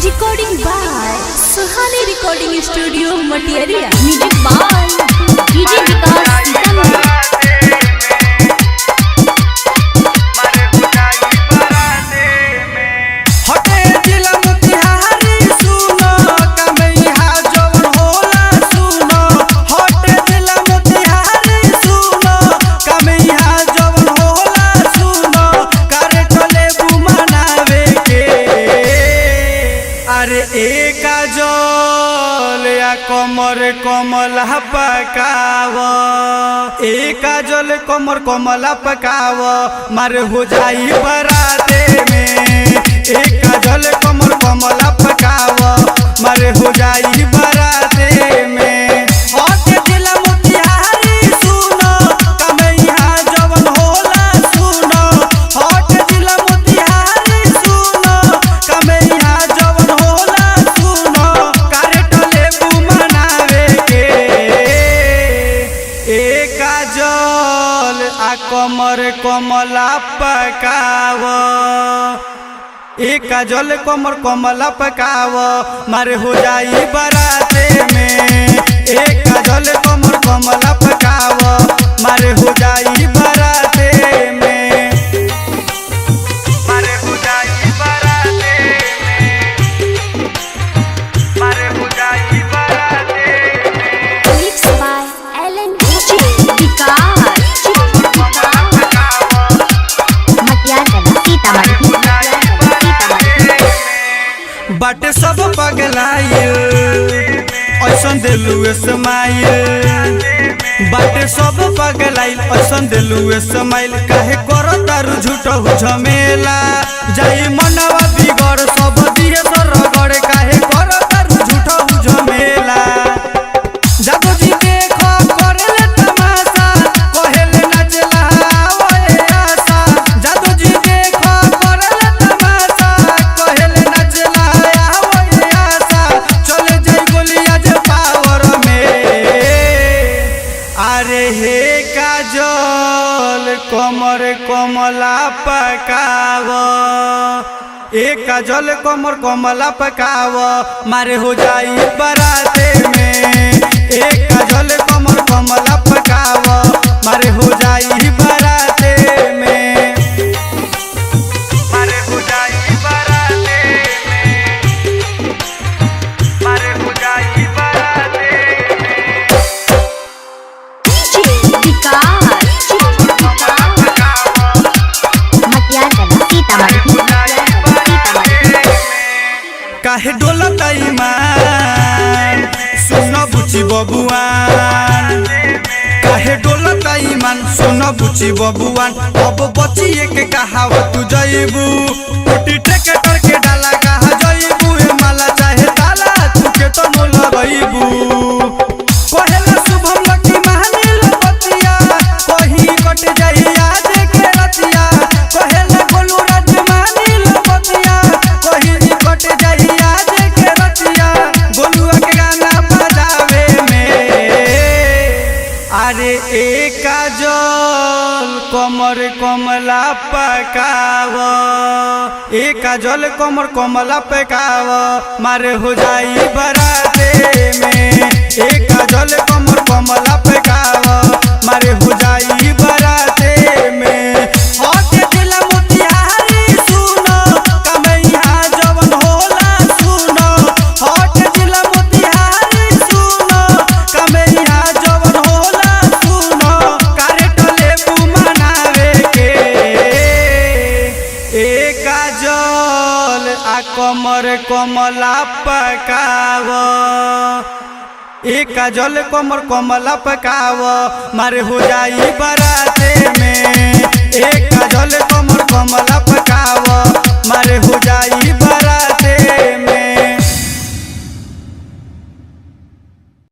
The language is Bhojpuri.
Recording by Suhani recording studio Matiyariya. Music by DJ Vikas Sitamarhi. अरे एक जल या कमर कमला पकाव, एक जल कमर कमला पकाव, मारे हो जाई बराते में। एक जल कमर कमला पकाव, मारे हो जाई बराते में। कमर कमला पकाव, एक जल कमर कमला पकाव, मारे हो जाई बराते में। एक जल कमर कमला पकाव, मारे हो जाई बराते में। मारे हो जाई बराते में, मारे हो जाई बराते में। मिक्स बाय एलन डीजे विकास बाटे सब पगलाइल ऐसन दिलु स्माइल, बाटे सब पगलाइल ऐसन दिलु स्माइल। काहे करो तारू झूठो झमेला, जाई मनवा बिगड़ सब दिए सरगड़। काहे करो तारू झूठो झमेला, जादू जी देखो करेले तमाशा, कहेले नाचला ओए आशा। जादू जी देखो करेले तमाशा, कहेले नाचला ओए आशा। चले जाई गोली आज पावर में। अरे हे काजल कमर कमला पकाव, एक काजल कमर कमला पकाव, मारे हो जाई बराते में। एक काजल कमर कमला पकाव, मारे हो जाई बराते में। मारे हो जाई बराते में, मारे हो जाई बराते में। डीजे विकास काहे डोलत ईमान सुन बुची बबुआन, काहे डोलत ईमान सुन बुची बबुआन। अब बचिए के कहावत जइबू, टूटी ट्रैक्टर के डाला कहा जइबू। ए माला चाहे ताला तू के तो न लगइबू। कहेला शुभम लकी महानील बतिया, कहीं कट जाई आज के रतिया। कहेला गोलू राज महानील बतिया, कहीं कट जाई आज के रतिया। गोलुआ के गाना बजावे में। अरे एक जल कमर कमला पकाव, एक जल कमर कमला पकाव, मारे हो जाई बराते में। एक जल कमर कमला पकाव, मारे हो जाई बराते में। होते जिला मोतिहारी सुनो, कमैया जवन होला सुनो। होते जिला मोतिहारी सुनो, कमैया जवन होला सुनो। कारेट लेबू मनावे के एक जल आ कमर कमला पकाव, एक जल कमर कमला पकाव, मारे हो जाई बराते